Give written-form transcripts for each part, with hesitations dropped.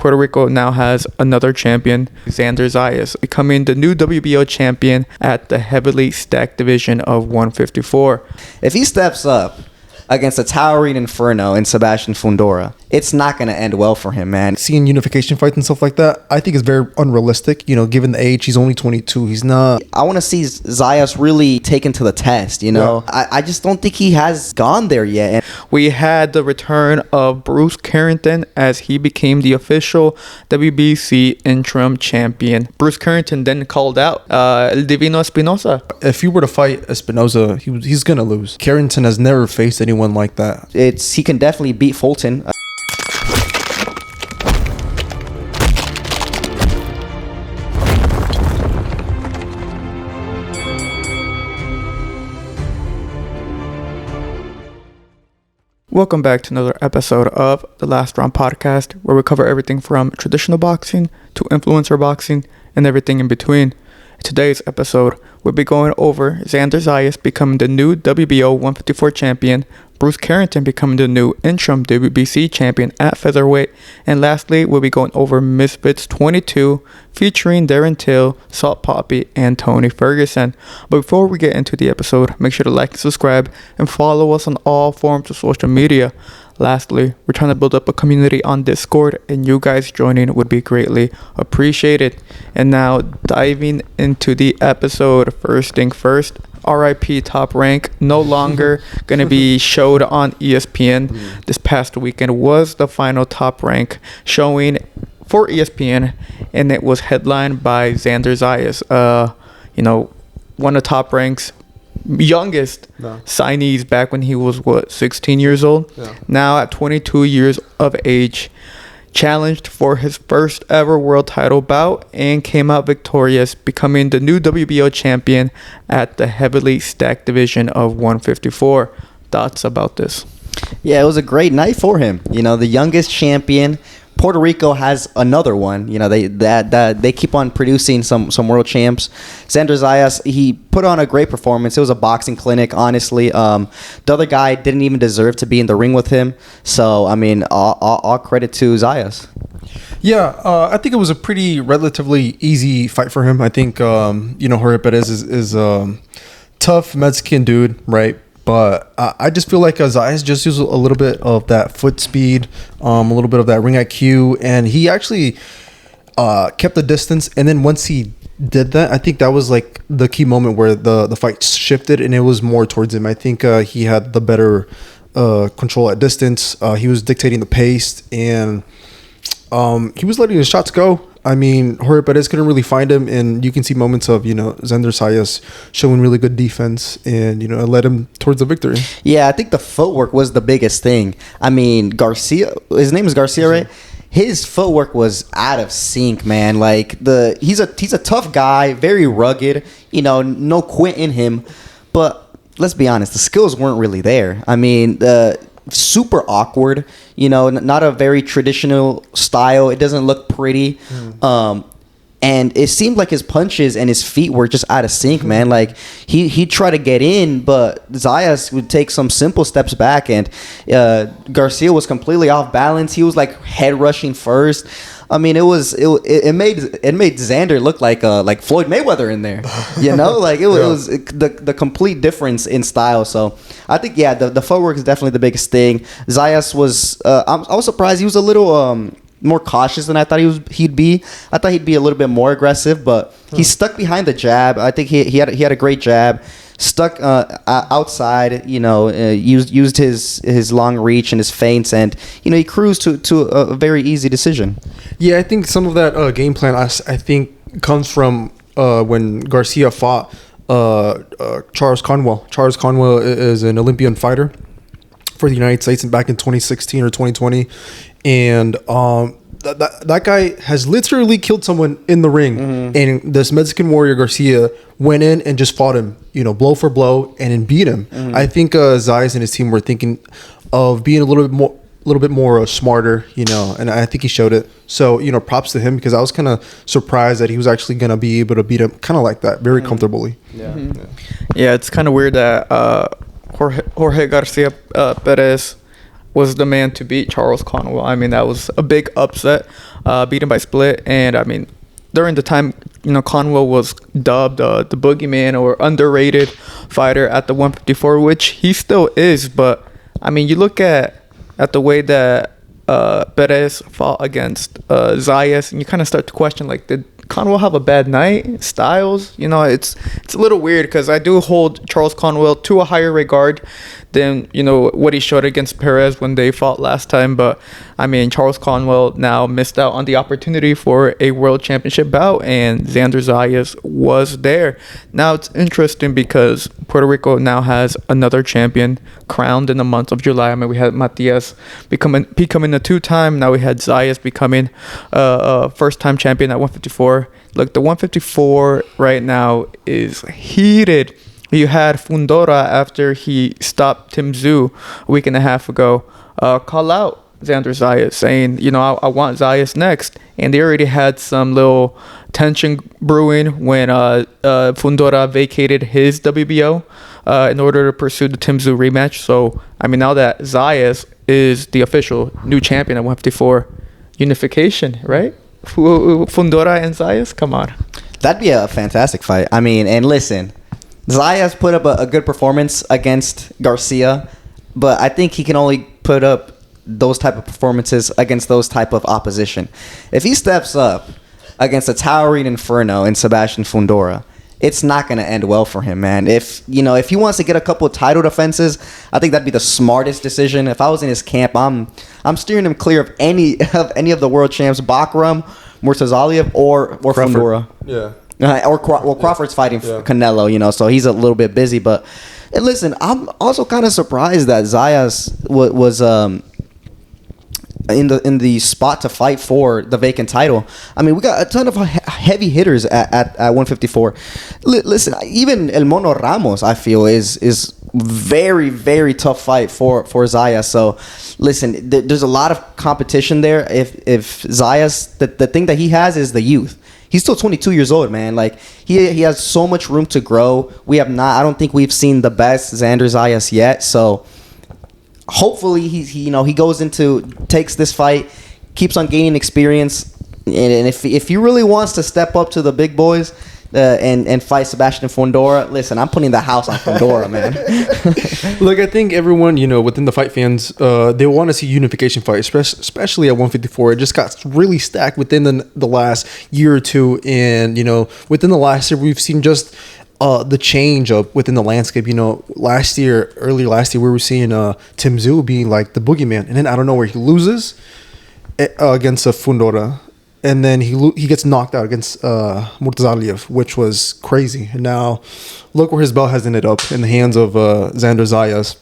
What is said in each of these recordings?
Puerto Rico now has another champion, Xander Zayas, becoming the new WBO champion at the heavily stacked division of 154. If he steps up against a towering Inferno and Sebastian Fundora, it's not going to end well for him, man. Seeing unification fights and stuff like that, I think is very unrealistic. You know, given the age, he's only 22. He's not. I want to see Zayas really taken to the test, you know. Yeah. I just don't think he has gone there yet. And we had the return of Bruce Carrington as he became the official WBC interim champion. Bruce Carrington then called out El Divino Espinoza. If he were to fight Espinoza, he's going to lose. Carrington has never faced anyone like that. He can definitely beat Fulton. Welcome back to another episode of The Last Round Podcast, where we cover everything from traditional boxing to influencer boxing and everything in between. In today's episode, we'll be going over Xander Zayas becoming the new WBO 154 champion, Bruce Carrington becoming the new interim WBC champion at featherweight, and lastly, we'll be going over Misfits 22 featuring Darren Till, Salt Papi, and Tony Ferguson. But before we get into the episode, make sure to like and subscribe and follow us on all forms of social media. Lastly, we're trying to build up a community on Discord, and you guys joining would be greatly appreciated. And now, diving into the episode, first thing first, RIP Top Rank, no longer going to be showed on ESPN. This past weekend was the final Top Rank showing for ESPN, and it was headlined by Xander Zayas, one of Top Rank's youngest signees back when he was 16 years old. Now at 22 years of age, challenged for his first ever world title bout and came out victorious, becoming the new WBO champion at the heavily stacked division of 154. Thoughts about this? Yeah, it was a great night for him. You know, the youngest champion. Puerto Rico has another one. You know, they keep on producing some world champs. Xander Zayas, he put on a great performance. It was a boxing clinic, honestly. The other guy didn't even deserve to be in the ring with him. So, I mean, all credit to Zayas. Yeah, I think it was a pretty relatively easy fight for him. I think, Jorge Perez is a tough Mexican dude, right? But I just feel like Zayas just used a little bit of that foot speed, a little bit of that ring IQ, and he actually kept the distance. And then once he did that, I think that was like the key moment where the fight shifted and it was more towards him. I think he had the better control at distance. He was dictating the pace, and he was letting his shots go. I mean, Jorge Perez couldn't really find him, and you can see moments of, Xander Zayas showing really good defense, and, it led him towards the victory. Yeah, I think the footwork was the biggest thing. I mean, Garcia, his name is Garcia, right? His footwork was out of sync, man. Like, he's a tough guy, very rugged, no quit in him, but let's be honest, the skills weren't really there. I mean, super awkward, not a very traditional style. It doesn't look pretty. And it seemed like his punches and his feet were just out of sync, man. Like he'd try to get in, but Zayas would take some simple steps back, and Garcia was completely off balance. He was like head rushing first. I mean, it made Xander look like Floyd Mayweather in there, like it was the complete difference in style. So I think the footwork is definitely the biggest thing. Zayas was I was surprised he was a little more cautious than I thought he'd be. I thought he'd be a little bit more aggressive, but he stuck behind the jab. I think he had a great jab. Stuck outside, used his long reach and his feints, and he cruised to a very easy decision. Yeah, I think some of that game plan I think comes from when Garcia fought Charles Conwell. Charles Conwell is an Olympian fighter for the United States back in 2016 or 2020, and that guy has literally killed someone in the ring. And this Mexican warrior Garcia went in and just fought him, blow for blow, and then beat him. I think Zayas and his team were thinking of being a little bit more smarter, and I think he showed it. So, props to him, because I was kind of surprised that he was actually going to be able to beat him kind of like that, very comfortably. Yeah, it's kind of weird that Jorge Garcia Perez was the man to beat Charles Conwell. I mean, that was a big upset. beaten by split. And I mean, during the time, Conwell was dubbed the boogeyman or underrated fighter at the 154, which he still is. But I mean, you look at the way that Perez fought against Zayas, and you kind of start to question, like, did Conwell have a bad night? Styles, it's a little weird, because I do hold Charles Conwell to a higher regard than what he showed against Perez when they fought last time. But I mean, Charles Conwell now missed out on the opportunity for a world championship bout, and Xander Zayas was there. Now it's interesting because Puerto Rico now has another champion crowned in the month of July. I mean, we had Matias becoming a 2-time. Now we had Zayas becoming a first-time champion at 154. Look, the 154 right now is heated. You had Fundora, after he stopped Tim Tszyu a week and a half ago, call out Xander Zayas, saying, I want Zayas next. And they already had some little tension brewing when Fundora vacated his WBO in order to pursue the Tim Tszyu rematch. So, I mean, now that Zayas is the official new champion at 154, unification, right? Fundora and Zayas, come on. That'd be a fantastic fight. I mean, and listen, Zayas put up a good performance against Garcia, but I think he can only put up those type of performances against those type of opposition. If he steps up against a towering inferno in Sebastian Fundora, it's not going to end well for him, man. If he wants to get a couple of title defenses, I think that'd be the smartest decision. If I was in his camp, I'm steering him clear of any of the world champs, Bakram, Murtazaliev, or Fundora. Yeah. Crawford's fighting Canelo, so he's a little bit busy. But and listen, I'm also kind of surprised that Zayas was in the spot to fight for the vacant title. I mean, we got a ton of heavy hitters at 154. Listen, even El Mono Ramos, I feel, is very, very tough fight for Zayas. So listen, there's a lot of competition there. If Zayas, the thing that he has is the youth. He's still 22 years old, man. Like, he has so much room to grow. I don't think we've seen the best Xander Zayas yet. So hopefully he goes takes this fight, keeps on gaining experience, and if he really wants to step up to the big boys and fight Sebastian Fundora, listen, I'm putting the house on Fundora, man. Look, I think everyone, within the fight fans, they want to see unification fight, especially at 154. It just got really stacked within the last year or two, and within the last year, we've seen just the change up within the landscape. Earlier last year, we were seeing Tim Tszyu being like the boogeyman, and then I don't know where he loses against Fundora. And then he gets knocked out against Murtazaliev, which was crazy. And now, look where his belt has ended up, in the hands of Xander Zayas.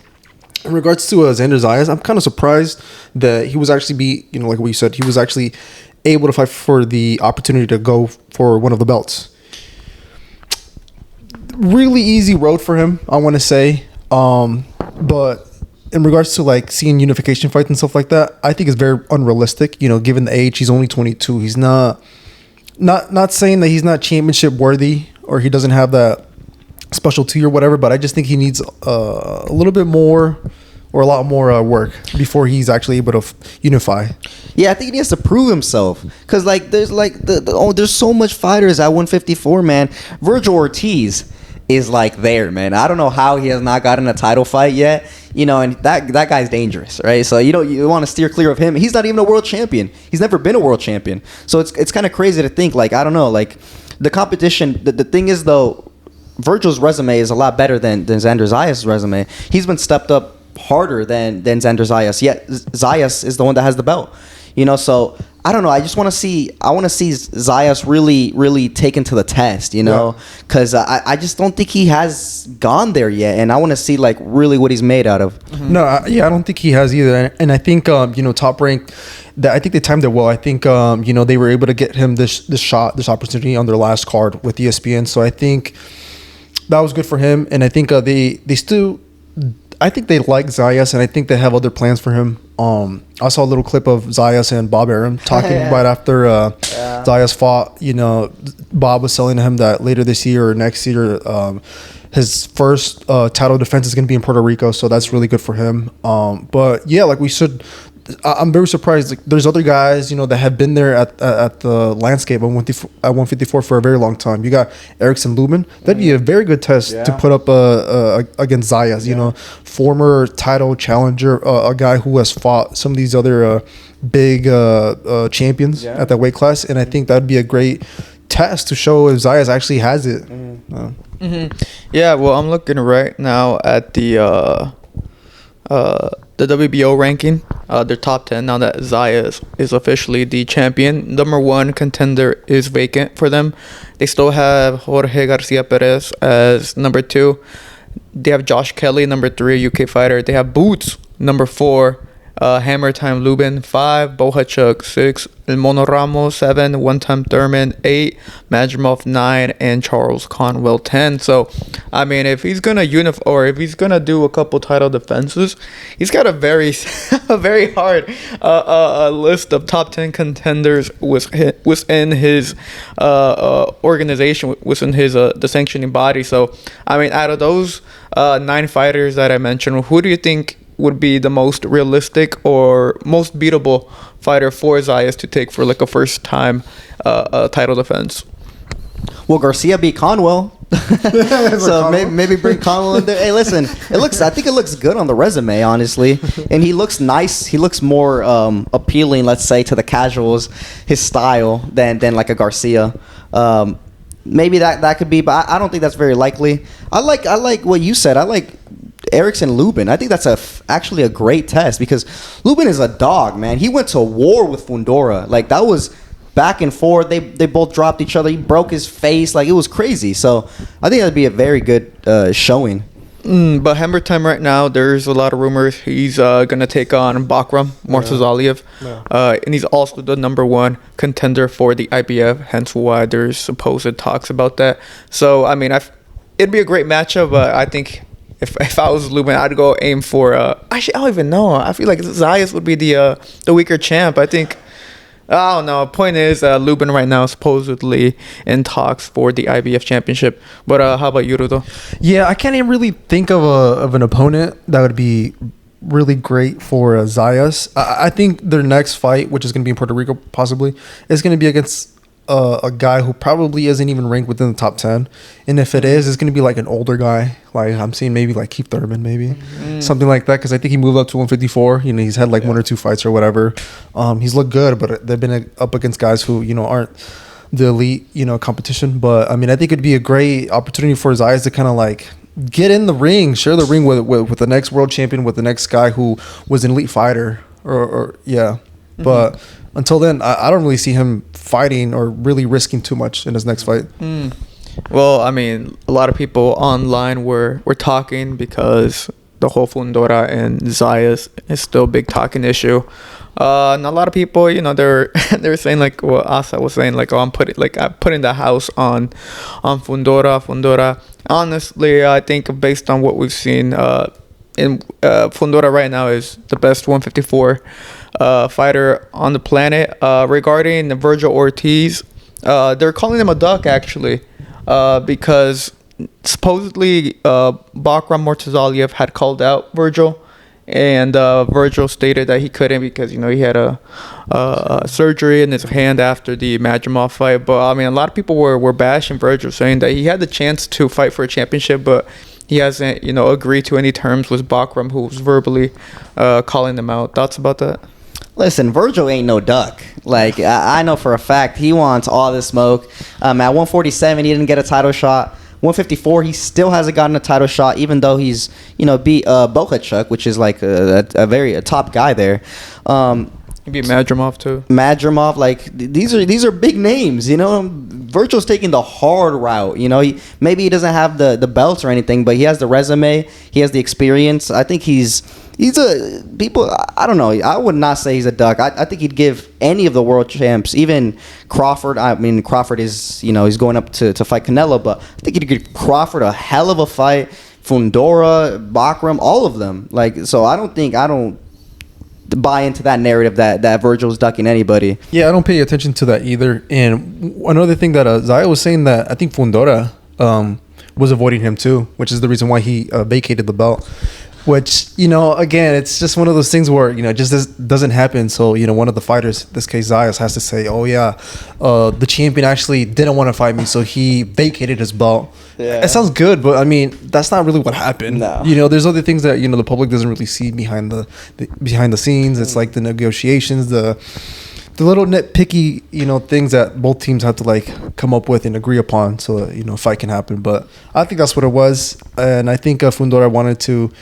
In regards to Xander Zayas, I'm kind of surprised that he was actually like what you said, he was actually able to fight for the opportunity to go for one of the belts. Really easy road for him, I want to say. But in regards to like seeing unification fights and stuff like that, I think it's very unrealistic. Given the age, he's only 22. He's not saying that he's not championship worthy or he doesn't have that specialty or whatever. But I just think he needs a little bit more or a lot more work before he's actually able to unify. Yeah, I think he has to prove himself, because there's so much fighters at 154, man. Virgil Ortiz is like there, man. I don't know how he has not gotten a title fight yet. And that guy's dangerous, right? So you want to steer clear of him. He's not even a world champion. He's never been a world champion. So it's kind of crazy to think, like, I don't know, like, the competition. The thing is, though, Virgil's resume is a lot better than Xander Zayas' resume. He's been stepped up harder than Xander Zayas. Yet Zayas is the one that has the belt. So I don't know. I want to see Zayas really, really taken to the test, because I just don't think he has gone there yet. And I want to see, like, really what he's made out of. Mm-hmm. No, I don't think he has either. And I think, Top Rank, I think they timed it well. I think, they were able to get him this opportunity on their last card with ESPN. So I think that was good for him. And I think they still... I think they like Zayas, and I think they have other plans for him. I saw a little clip of Zayas and Bob Arum talking right after Zayas fought. Bob was telling him that later this year or next year, his first title defense is going to be in Puerto Rico, so that's really good for him. But yeah, like we said, I'm very surprised. Like, there's other guys, that have been there at the landscape at 154 for a very long time. You got Erickson Lubin. That'd be a very good test to put up against Zayas. Former title challenger, a guy who has fought some of these other big champions at that weight class, and I think that'd be a great test to show if Zayas actually has it. Yeah, well, I'm looking right now at the WBO ranking, their top 10, now that Zayas is officially the champion. Number 1 contender is vacant for them. They still have Jorge Garcia Perez as number 2. They have Josh Kelly, number 3, UK fighter. They have Boots, number 4. Hammer Time Lubin, 5. Bohachuk, 6. El Mono Ramos, 7. One Time Thurman, 8. Madrimov, 9. And Charles Conwell, 10. So, I mean, if he's gonna if he's gonna do a couple title defenses, he's got a very hard list of top 10 contenders within his organization, within his the sanctioning body. So, I mean, out of those 9 fighters that I mentioned, who do you think would be the most realistic or most beatable fighter for Zayas to take for like a first time title defense? Well, Garcia beat Conwell. So maybe bring Conwell in there. Hey, listen, I think it looks good on the resume, honestly, and he looks nice. He looks more appealing, let's say, to the casuals, his style than like a Garcia. Maybe that could be, but I don't think that's very likely. I like what you said. I like Erickson Lubin. I think that's actually a great test because Lubin is a dog, man. He went to war with Fundora. Like, that was back and forth. They both dropped each other. He broke his face. Like, it was crazy. So I think that'd be a very good showing. But Hammer Time right now, there's a lot of rumors he's gonna take on Bakram Murtazaliev, and he's also the number 1 contender for the IBF. Hence why there's supposed talks about that. So I mean, it'd be a great matchup. But I think if I was Lubin, I'd go aim for. Actually, I don't even know. I feel like Zayas would be the weaker champ. I think. I don't know. Point is, Lubin right now is supposedly in talks for the IBF championship. But how about you, Rudo? Yeah, I can't even really think of an opponent that would be really great for Zayas. I think their next fight, which is going to be in Puerto Rico possibly, is going to be against a guy who probably isn't even ranked within the top 10. And if it is, it's going to be like an older guy. Like, I'm seeing maybe like Keith Thurman, maybe something like that. Because I think he moved up to 154. He's had like 1 or 2 fights or whatever. He's looked good, but they've been up against guys who, aren't the elite, competition. But I mean, I think it'd be a great opportunity for his eyes to kind of like get in the ring, share the ring with the next world champion, with the next guy who was an elite fighter But until then, I don't really see him fighting or really risking too much in his next fight. Well, I mean, a lot of people online were talking because the whole Fundora and Zayas is still a big talking issue. And a lot of people, they're saying like what Asa was saying, like, I'm putting the house on Fundora. Honestly, I think based on what we've seen, Fundora right now is the best 154 fighter on the planet. Regarding Virgil Ortiz, they're calling him a duck actually, because supposedly Bakram Murtazaliev had called out Virgil, and Virgil stated that he couldn't because he had a surgery in his hand after the Madrimov fight. But I mean, a lot of people were bashing Virgil, saying that he had the chance to fight for a championship, but he hasn't agreed to any terms with Bakram, who was verbally calling them out. Thoughts about that? Listen, Virgil ain't no duck. Like, I know for a fact he wants all this smoke. At 147, he didn't get a title shot. 154, he still hasn't gotten a title shot, even though he's, beat Bohachuk, which is like a top guy there. He beat Madrimov too. Madrimov, like, these are big names, Virgil's taking the hard route, maybe he doesn't have the belts or anything, but he has the resume, he has the experience. I think he's I don't know, I would not say he's a duck. I think he'd give any of the world champs, even Crawford. I mean, Crawford is, he's going up to fight Canelo, but I think he'd give Crawford a hell of a fight. Fundora, Bakram, all of them. Like, so I don't buy into that narrative that Virgil's ducking anybody. Yeah, I don't pay attention to that either. And another thing that Zaya was saying, that I think Fundora was avoiding him too, which is the reason why he vacated the belt. Which, again, it's just one of those things where, it just doesn't happen. So, one of the fighters, this case Zayas, has to say, oh, yeah, the champion actually didn't want to fight me, so he vacated his belt. Yeah. It sounds good, but, I mean, that's not really what happened. No. There's other things that, the public doesn't really see behind the scenes. It's like the negotiations, the little nitpicky, things that both teams have to, like, come up with and agree upon so that, a fight can happen. But I think that's what it was. And I think Fundora wanted to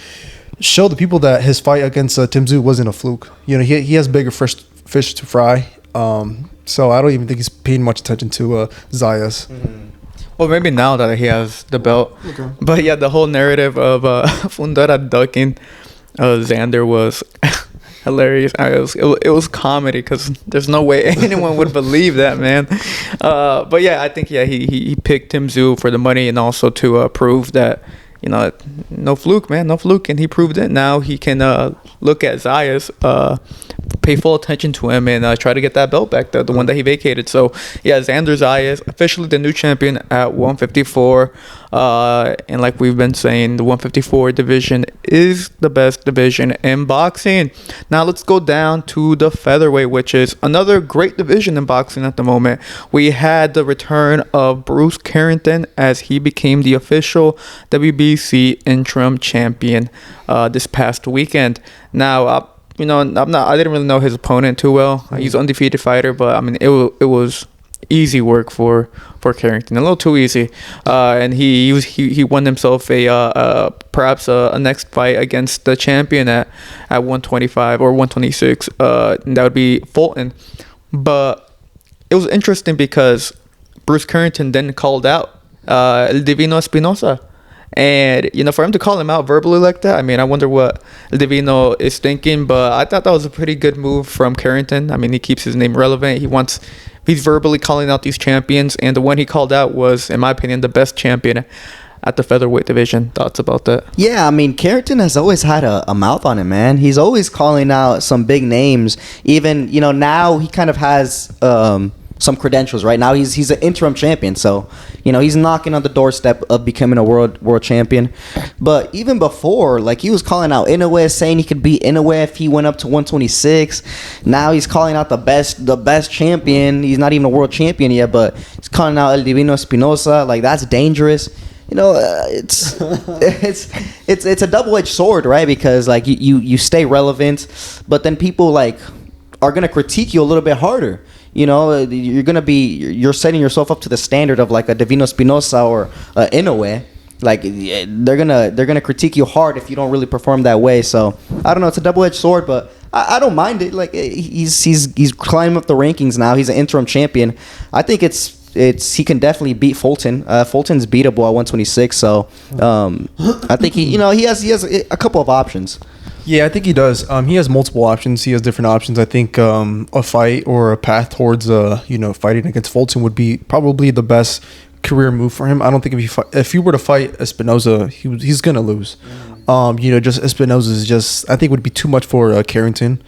show the people that his fight against Tim Tszyu wasn't a fluke. He has bigger fish to fry. So I don't even think he's paying much attention to Zayas. Mm-hmm. Well, maybe now that he has the belt. Okay. But, yeah, the whole narrative of Fundora ducking Xander was... hilarious. It was comedy because there's no way anyone would believe that, man. But yeah, I think he picked Tim Tszyu for the money and also to prove that no fluke, man, no fluke, and he proved it. Now he can look at Zayas, pay full attention to him, and try to get that belt back, the one that he vacated. So yeah, Xander Zayas officially the new champion at 154. And like we've been saying, the 154 division is the best division in boxing. Now let's go down to the featherweight, which is another great division in boxing at the moment. We had the return of Bruce Carrington as he became the official WBC interim champion this past weekend. Now, I didn't really know his opponent too well. He's an undefeated fighter, but I mean, it was easy work for Carrington, a little too easy, and he won himself perhaps a next fight against the champion at 125 or 126. And that would be Fulton. But it was interesting because Bruce Carrington then called out Divino Espinoza. And, for him to call him out verbally like that, I mean, I wonder what Divino is thinking. But I thought that was a pretty good move from Carrington. I mean, he keeps his name relevant. He's verbally calling out these champions. And the one he called out was, in my opinion, the best champion at the featherweight division. Thoughts about that? Yeah, I mean, Carrington has always had a mouth on him, man. He's always calling out some big names. Even, now he kind of has... some credentials right now. He's an interim champion, so he's knocking on the doorstep of becoming a world champion. But even before, like, he was calling out Inoue, saying he could beat Inoue if he went up to 126. Now he's calling out the best champion. He's not even a world champion yet, but he's calling out El Divino Espinoza. Like, that's dangerous. It's a double-edged sword, right? Because like you stay relevant, but then people like are gonna critique you a little bit harder. You're setting yourself up to the standard of like a Divino Espinoza or Inoue. Like, they're gonna critique you hard if you don't really perform that way. So I don't know. It's a double-edged sword, but I don't mind it. Like, he's climbing up the rankings now. He's an interim champion. I think he can definitely beat Fulton. Fulton's beatable at 126. So I think he has a couple of options. Yeah, I think he does. He has multiple options. He has different options. I think a fight or a path towards fighting against Fulton would be probably the best career move for him. I don't think if he were to fight Espinoza, he's gonna lose. Just Espinoza is just, I think, would be too much for Carrington.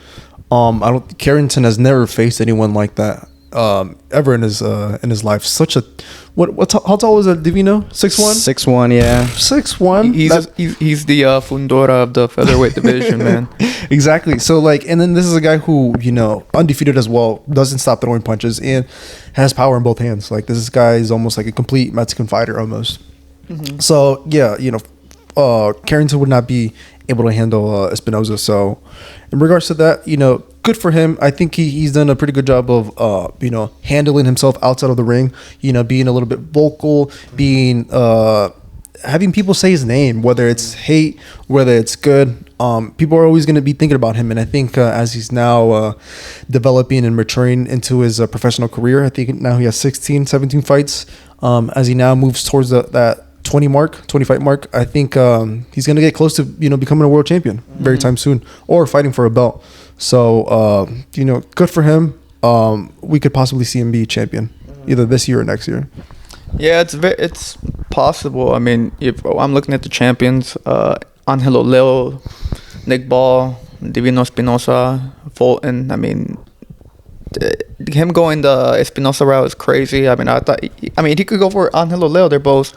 Carrington has never faced anyone like that ever in his life. Such a how tall is Divino? 6'1"? 6'1", yeah. 6'1". He's the Fundora of the featherweight division, man. Exactly. So and then this is a guy who undefeated as well, doesn't stop throwing punches, and has power in both hands. Like, this guy is almost like a complete Mexican fighter almost. Mm-hmm. So yeah, Carrington would not be able to handle Espinoza. So in regards to that, good for him. I think he's done a pretty good job of handling himself outside of the ring, being a little bit vocal, being having people say his name, whether it's hate, whether it's good. People are always going to be thinking about him, and I think as he's now developing and maturing into his professional career, I think now he has 17 fights. As he now moves towards that 20 fight mark, I think he's going to get close to becoming a world champion very time soon, or fighting for a belt. So good for him. We could possibly see him be champion either this year or next year. Yeah, it's possible. I mean, if I'm looking at the champions, Angelo Leo, Nick Ball, Divino Espinoza, Fulton. I mean, him going the Espinoza route is crazy. I mean, he could go for Angelo Leo. They're both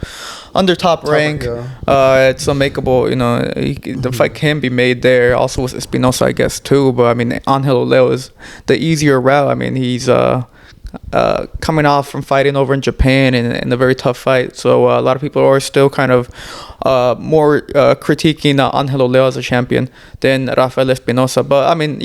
under top rank. It's unmakeable. The fight can be made there. Also with Espinoza, I guess too. But I mean, Angelo Leo is the easier route. I mean, he's coming off from fighting over in Japan in a very tough fight. So a lot of people are still kind of more critiquing Angelo Leo as a champion than Rafael Espinoza. But I mean,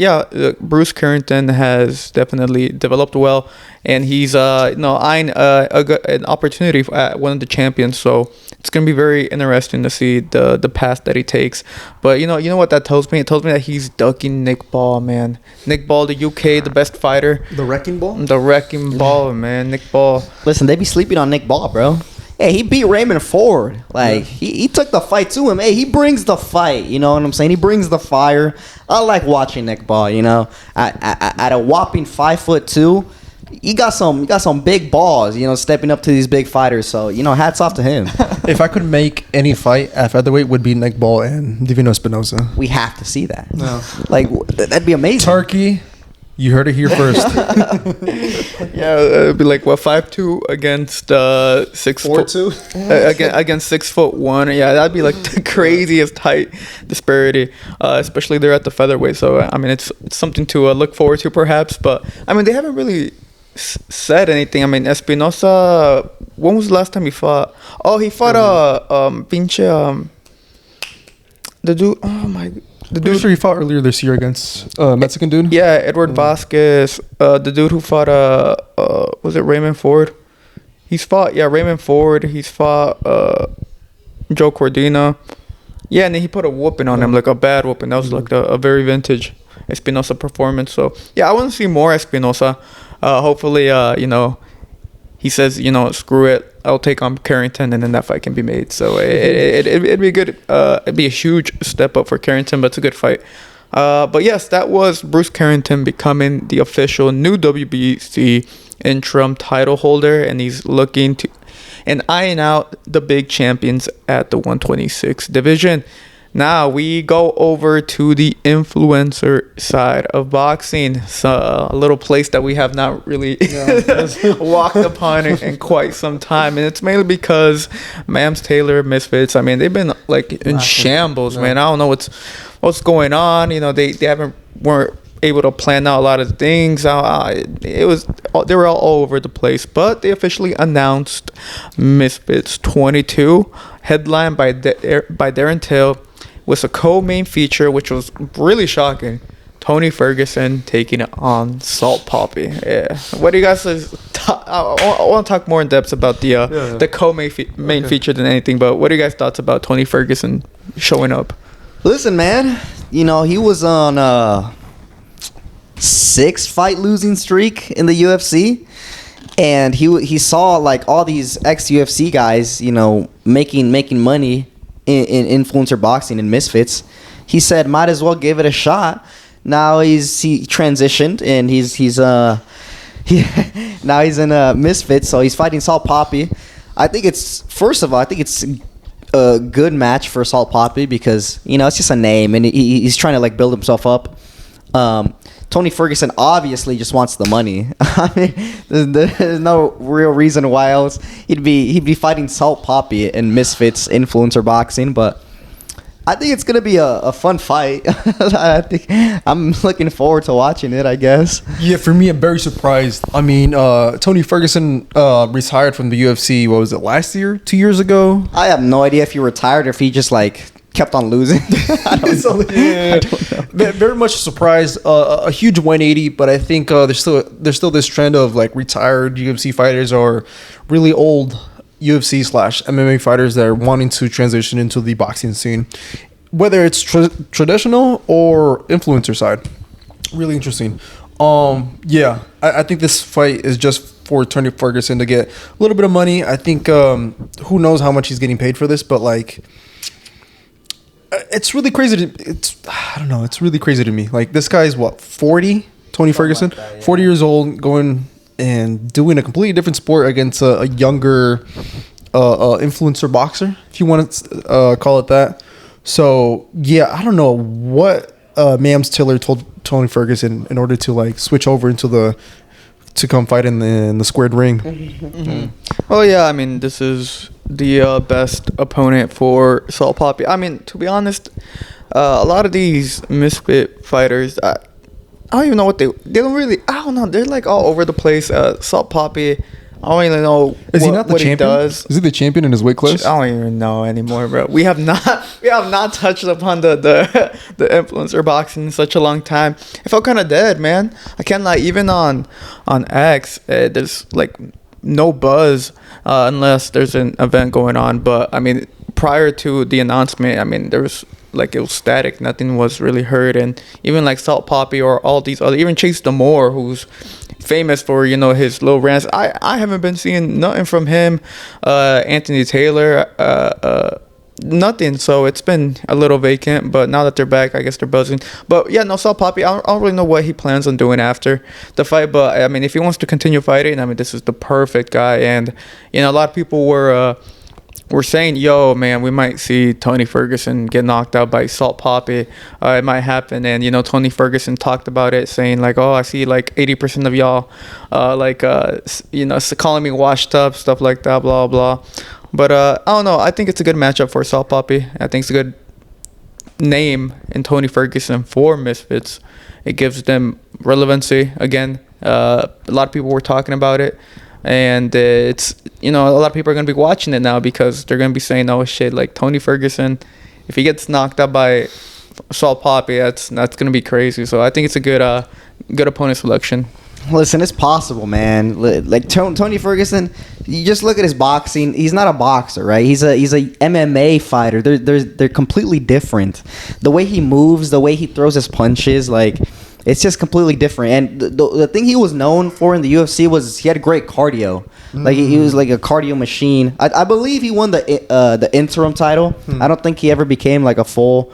Bruce Carrington has definitely developed well, and he's eyeing an opportunity at one of the champions. So it's gonna be very interesting to see the path that he takes. But you know what that tells me? It tells me that he's ducking Nick Ball, man. Nick Ball, the UK, the best fighter. The wrecking ball. The wrecking ball, man. Nick Ball. Listen, they be sleeping on Nick Ball, bro. Hey, he beat Raymond Ford. Like, he took the fight to him. Hey, he brings the fight. You know what I'm saying? He brings the fire. I like watching Nick Ball, At a whopping 5'2", he got some big balls, stepping up to these big fighters. So, hats off to him. If I could make any fight at featherweight, would be Nick Ball and Divino Espinoza. We have to see that. No. Like, that'd be amazing. Turkey. You heard it here first. It'd be like 5'2" against 6'2", against 6'1". Yeah, that'd be like the craziest height disparity, especially there at the featherweight. So I mean, it's something to look forward to, perhaps. But I mean, they haven't really said anything. I mean, Espinoza, when was the last time he fought? Oh, he fought the dude. Oh my. The Pretty sure he fought earlier this year against Mexican dude. Yeah, Edward Vasquez. The dude who fought was it Raymond Ford? He's fought Raymond Ford. He's fought Joe Cordina. Yeah, and then he put a whooping on him, like a bad whooping. That was like a very vintage Espinoza performance. So yeah, I want to see more Espinoza. Hopefully, he says, screw it, I'll take on Carrington, and then that fight can be made. So it'd be good. It'd be a huge step up for Carrington, but it's a good fight. But yes, that was Bruce Carrington becoming the official new WBC interim title holder, and he's looking to and eyeing out the big champions at the 126 division. Now we go over to the influencer side of boxing. So a little place that we have not really walked upon in quite some time, and it's mainly because Mams Taylor, Misfits. I mean, they've been like in shambles, man. I don't know what's going on. They weren't able to plan out a lot of things. They were all over the place, but they officially announced Misfits 22, headlined by Darren Till, with a co-main feature, which was really shocking. Tony Ferguson taking it on Salt Papi. Yeah. What do you guys say? I want to talk more in depth about the co-main feature than anything, but what are you guys' thoughts about Tony Ferguson showing up? Listen, man, he was on a 6-fight losing streak in the UFC, and he saw like all these ex-UFC guys, making money in influencer boxing and Misfits. He said, might as well give it a shot. Now he transitioned, and now he's in Misfits, so he's fighting Salt Papi. I think it's a good match for Salt Papi because it's just a name, and he's trying to like build himself up. Tony Ferguson obviously just wants the money. I mean, there's no real reason why else he'd be fighting Salt Papi in Misfits influencer boxing, but I think it's gonna be a fun fight. I think I'm looking forward to watching it, I guess. Yeah, for me, I'm very surprised. I mean, Tony Ferguson retired from the UFC. What was it, last year? 2 years ago? I have no idea if he retired or if he just like kept on losing. I don't know. Very much surprised. A huge 180, but I think there's still this trend of like retired UFC fighters or really old UFC/MMA fighters that are wanting to transition into the boxing scene, whether it's traditional or influencer side. Really interesting. I think this fight is just for Tony Ferguson to get a little bit of money. I think who knows how much he's getting paid for this, but like, it's really crazy. It's really crazy to me. Like, this guy's 40? Tony Ferguson, like that, 40 years old, going and doing a completely different sport against a younger influencer boxer, if you want to call it that. So yeah, I don't know what Mams Taylor told Tony Ferguson in order to like switch over to to come fight in the squared ring. Oh yeah, I mean, this is the best opponent for Salt Papi. I mean, to be honest, a lot of these misfit fighters, I don't even know what they don't really. I don't know. They're like all over the place. Salt Papi, I don't even know. Is he not the champion? He does. Is he the champion in his weight class? I don't even know anymore, bro. We have not touched upon the influencer boxing in such a long time. I felt kind of dead, man. I can't lie. Even on X, there's like no buzz unless there's an event going on. But I mean, prior to the announcement, I mean, there was like, it was static. Nothing was really heard. And even like Salt Papi or all these other, even Chase Damore, who's famous for, you know, his little rants, I haven't been seeing nothing from him. Anthony Taylor, nothing. So it's been a little vacant, but now that they're back, I guess they're buzzing. But yeah, no, Salt Papi, I don't really know what he plans on doing after the fight, but I mean, if he wants to continue fighting, I mean, this is the perfect guy. And you know, a lot of people were saying, yo, man, we might see Tony Ferguson get knocked out by Salt Papi. It might happen. And, you know, Tony Ferguson talked about it, saying, like, oh, I see, like, 80% of y'all, you know, calling me washed up, stuff like that, blah, blah. But, I don't know. I think it's a good matchup for Salt Papi. I think it's a good name in Tony Ferguson for Misfits. It gives them relevancy. Again, a lot of people were talking about it. And it's, you know, a lot of people are going to be watching it now because they're going to be saying, oh, shit, like Tony Ferguson, if he gets knocked out by Salt Papi, that's going to be crazy. So I think it's a good opponent selection. Listen, it's possible, man. Like Tony Ferguson, you just look at his boxing. He's not a boxer, right? He's a MMA fighter. They're completely different. The way he moves, the way he throws his punches, like, it's just completely different. And the thing he was known for in the UFC was he had great cardio. Like, he was like a cardio machine. I believe he won the interim title. I don't think he ever became like a full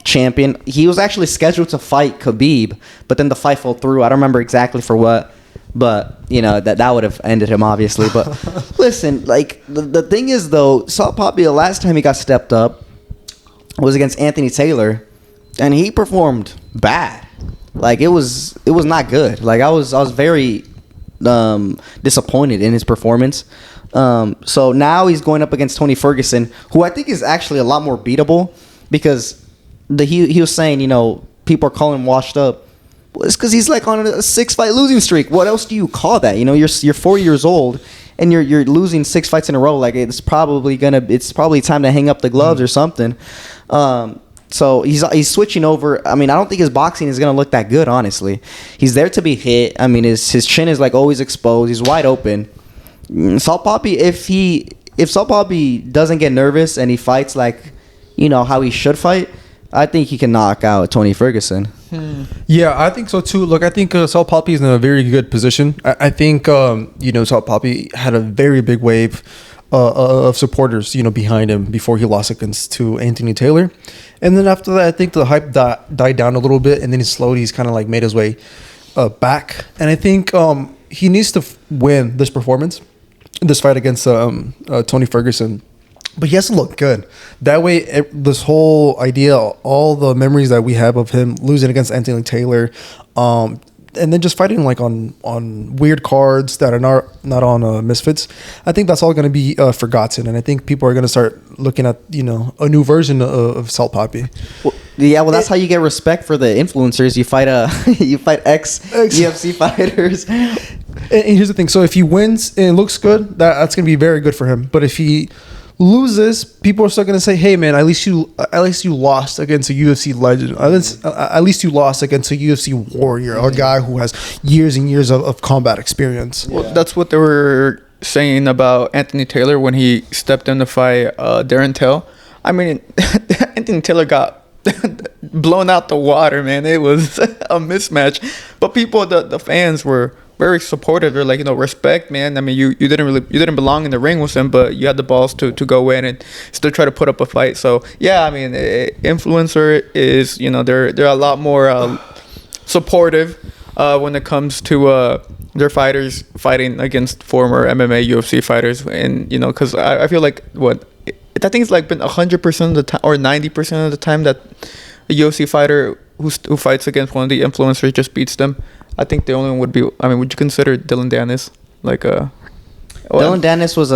champion. He was actually scheduled to fight Khabib, but then the fight fell through. I don't remember exactly for what, but you know, that would have ended him, obviously. But listen, like, the thing is, though, Salt Papi, the last time he got stepped up was against Anthony Taylor, and he performed bad. Like, it was not good. Like, I was very disappointed in his performance. So now he's going up against Tony Ferguson, who I think is actually a lot more beatable, because he was saying, you know, people are calling him washed up. Well, it's because he's like on a 6-fight losing streak. What else do you call that? You know, you're 4 years old and you're losing 6 fights in a row. Like, it's probably time to hang up the gloves or something. So he's switching over. I mean, I don't think his boxing is gonna look that good, honestly. He's there to be hit. I mean, his chin is like always exposed. He's wide open. Salt Papi, if Salt Papi doesn't get nervous and he fights like, you know, how he should fight, I think he can knock out Tony Ferguson. Yeah, I think so too. Look, I think Salt Papi is in a very good position. I think you know, Salt Papi had a very big wave of supporters, you know, behind him before he lost to Anthony Taylor. And then after that, I think the hype died down a little bit, and then he's kind of like made his way back. And I think he needs to win this fight against Tony Ferguson. But he has to look good. That way, this whole idea, all the memories that we have of him losing against Anthony Taylor, and then just fighting like on weird cards that are not on Misfits, I think that's all going to be forgotten. And I think people are going to start looking at, you know, a new version of Salt Papi. Well, that's how you get respect for the influencers. You fight ex UFC fighters. And here's the thing. So if he wins and it looks good, that's going to be very good for him. But if he loses, people are still going to say, hey man, at least you lost against a UFC legend. At least you lost against a UFC warrior, a guy who has years and years of combat experience. Well, that's what they were saying about Anthony Taylor when he stepped in to fight Darren Till. I mean, Anthony Taylor got blown out the water, man. It was a mismatch. But people, the fans were very supportive. They're like, you know, respect, man. I mean, you didn't belong in the ring with him, but you had the balls to go in and still try to put up a fight. So yeah, I mean, influencer is, you know, they're a lot more supportive when it comes to their fighters fighting against former MMA UFC fighters. And you know, because I feel like I think it's like been 100% of the time or 90% of the time that a UFC fighter who fights against one of the influencers just beats them. I think the only one would be. I mean, would you consider Dillon Danis like a? Dillon Danis was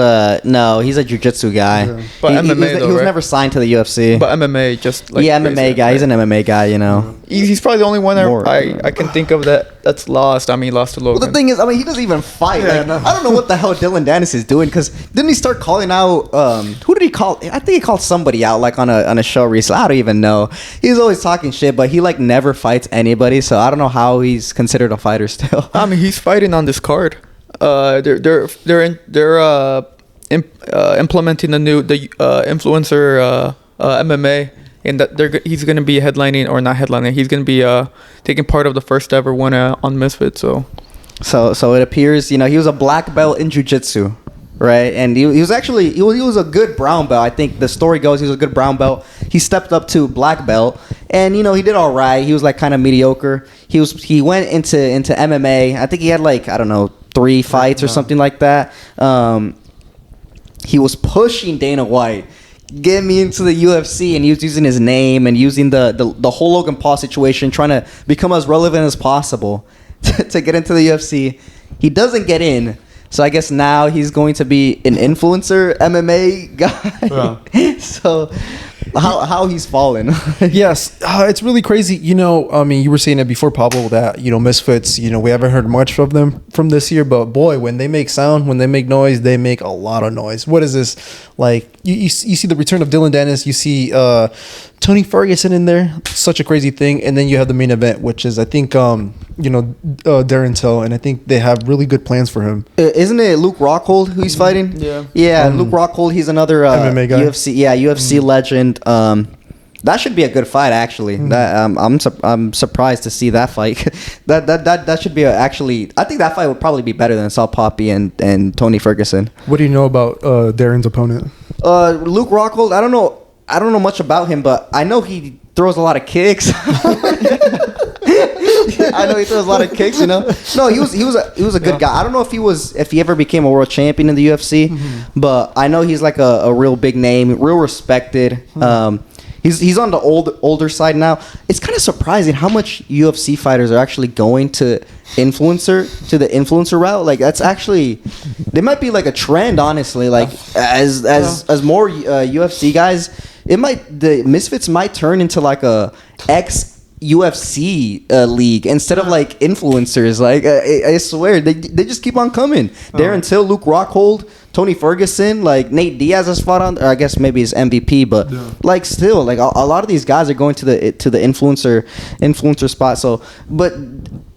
he's a jiu-jitsu guy. Yeah. But MMA he was never signed to the UFC. But MMA just like MMA guy. Right? He's an MMA guy, you know. He's probably the only one I can think of that's lost. I mean, he lost to Logan. Well, the thing is, I mean, he doesn't even fight. Yeah, like, I don't know what the hell Dillon Danis is doing, because didn't he start calling out? Who did he call? I think he called somebody out like on a show recently. I don't even know. He's always talking shit, but he like never fights anybody. So I don't know how he's considered a fighter still. I mean, he's fighting on this card. They're implementing the influencer MMA, and that he's going to be headlining, or not headlining. He's going to be taking part of the first ever one on Misfits. So it appears, he was a black belt in jiu-jitsu, right? And he was actually he was a good brown belt. I think the story goes he was a good brown belt. He stepped up to black belt, and he did all right. He was like kind of mediocre. He went into MMA. I think he had like, I don't know, 3 fights or something like that. He was pushing Dana White, get me into the UFC, and he was using his name and using the whole Logan Paul situation, trying to become as relevant as possible to get into the UFC. He doesn't get in. So I guess now he's going to be an influencer MMA guy. Yeah. So how he's fallen. Yes, it's really crazy. I mean, you were saying it before, Pablo, that Misfits. We haven't heard much of them from this year, but boy, when they make sound, when they make noise, they make a lot of noise. What is this like? You see the return of Dillon Danis. You see Tony Ferguson in there. Such a crazy thing. And then you have the main event, which is I think Darren Till, and I think they have really good plans for him. Isn't it Luke Rockhold who he's fighting? Yeah. Luke Rockhold. He's another MMA guy. UFC legend. That should be a good fight, actually. I'm surprised to see that fight. that should be actually. I think that fight would probably be better than Salt Papi and Tony Ferguson. What do you know about Darren's opponent? Luke Rockhold. I don't know much about him, but I know he throws a lot of kicks. I know he throws a lot of kicks, No, he was a good guy. I don't know if he ever became a world champion in the UFC, but I know he's like a real big name, real respected. He's on the older side now. It's kind of surprising how much UFC fighters are actually going to the influencer route. Like that's actually, they might be like a trend, honestly. Like as more UFC guys, the Misfits might turn into like a UFC league instead of like influencers. Like I swear they just keep on coming. Darren Till, Luke Rockhold, Tony Ferguson, like Nate Diaz has fought on, or I guess maybe his MVP, but like still, like a lot of these guys are going to the influencer spot. So, but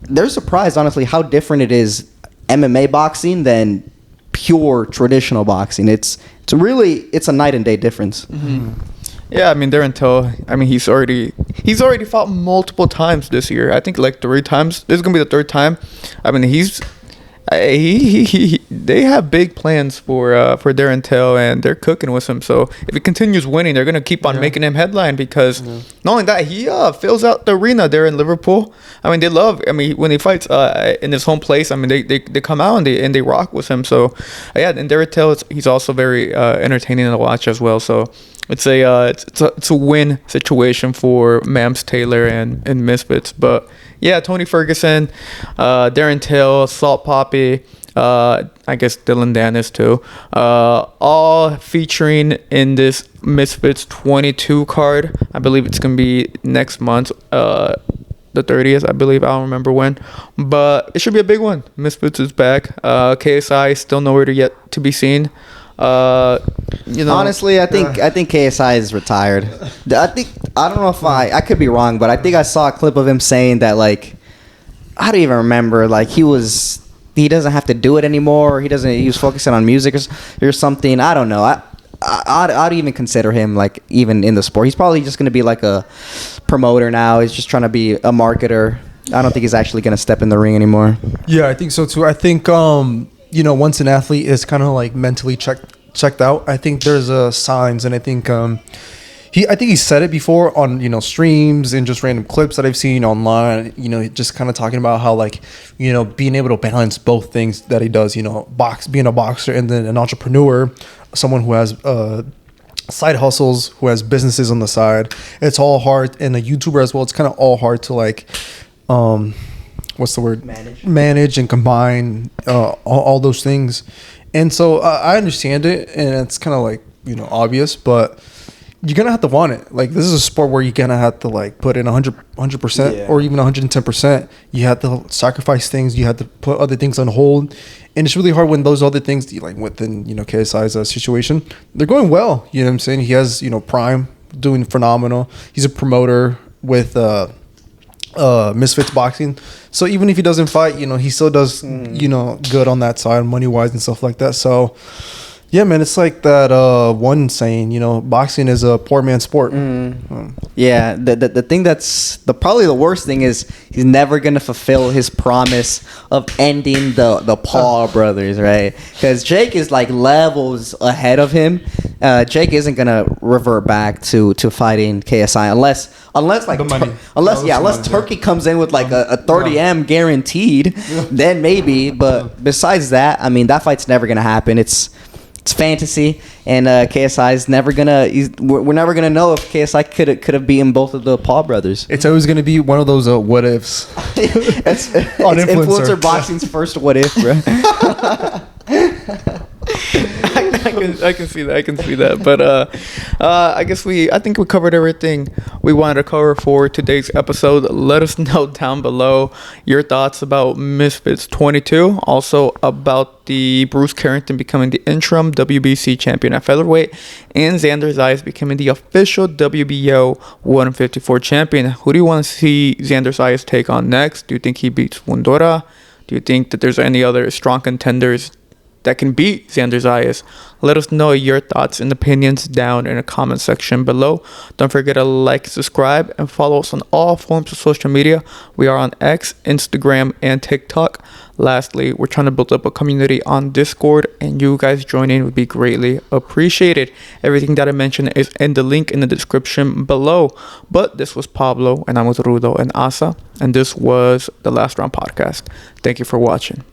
they're surprised, honestly, how different it is MMA boxing than pure traditional boxing. It's a night and day difference. Mm-hmm. Yeah, I mean Darren Till. I mean he's already fought multiple times this year. I think like 3 times. This is gonna be the 3rd time. I mean they have big plans for Darren Till, and they're cooking with him. So if he continues winning, they're gonna keep on making him headline, because not only that, he fills out the arena there in Liverpool. I mean they love. I mean when he fights in his home place, I mean they come out and they rock with him. So and Darren Till, he's also very entertaining to watch as well. So it's a win situation for Mams Taylor and Misfits. But yeah, Tony Ferguson, Darren Till, Salt Papi, I guess Dillon Danis too, all featuring in this Misfits 22 card. I believe it's gonna be next month, the 30th, I believe. I don't remember when, but it should be a big one. Misfits is back. KSI still nowhere yet to be seen. Honestly, I think KSI is retired. I don't know if I could be wrong, but I think I saw a clip of him saying that, like, I don't even remember, like he doesn't have to do it anymore. He was focusing on music or something. I don't know. I'd even consider him like even in the sport. He's probably just going to be like a promoter now. He's just trying to be a marketer. I don't think he's actually going to step in the ring anymore. Yeah, I think so too. I think once an athlete is kind of like mentally checked out, I think there's signs, and I think he said it before on streams and just random clips that I've seen online. Just kind of talking about how like being able to balance both things that he does. Being a boxer and then an entrepreneur, someone who has side hustles, who has businesses on the side. It's all hard, and a YouTuber as well. It's kind of all hard to like what's the word? Manage. Manage and combine all those things. And so I understand it, and it's kind of like, you know, obvious, but you're gonna have to want it. Like, this is a sport where you're gonna have to like put in 100% or even 110%. You have to sacrifice things. You have to put other things on hold, and it's really hard when those other things, like within, you know, KSI's situation, they're going well. You know what I'm saying? He has, you know, Prime doing phenomenal. He's a promoter with Misfits boxing. So even if he doesn't fight, you know, he still does, you know, good on that side, money wise and stuff like that. So. Yeah, man, it's like that one saying, you know, boxing is a poor man's sport. Yeah, the thing that's probably the worst thing is he's never gonna fulfill his promise of ending the Paul brothers, right? Because Jake is like levels ahead of him. Jake isn't gonna revert back to fighting KSI unless like the money. unless Turkey comes in with like a 30M guaranteed, then maybe. But besides that, I mean, that fight's never gonna happen. It's fantasy, and KSI is never gonna. We're never gonna know if KSI could have beaten both of the Paul brothers. It's always gonna be one of those what ifs. it's influencer boxing's first what if, bro. I can see that. But I think we covered everything we wanted to cover for today's episode. Let us know down below your thoughts about Misfits 22, also about the Bruce Carrington becoming the interim WBC champion at featherweight, and Xander Zayas becoming the official WBO 154 champion. Who do you want to see Xander Zayas take on next? Do you think he beats Wundora? Do you think that there's any other strong contenders that can beat Xander Zayas? Let us know your thoughts and opinions down in the comment section below. Don't forget to like, subscribe, and follow us on all forms of social media. We are on X, Instagram, and TikTok. Lastly, we're trying to build up a community on Discord, and you guys joining would be greatly appreciated. Everything that I mentioned is in the link in the description below. But this was Pablo, and I'm with Rudo and Asa, and this was the Last Round Podcast. Thank you for watching.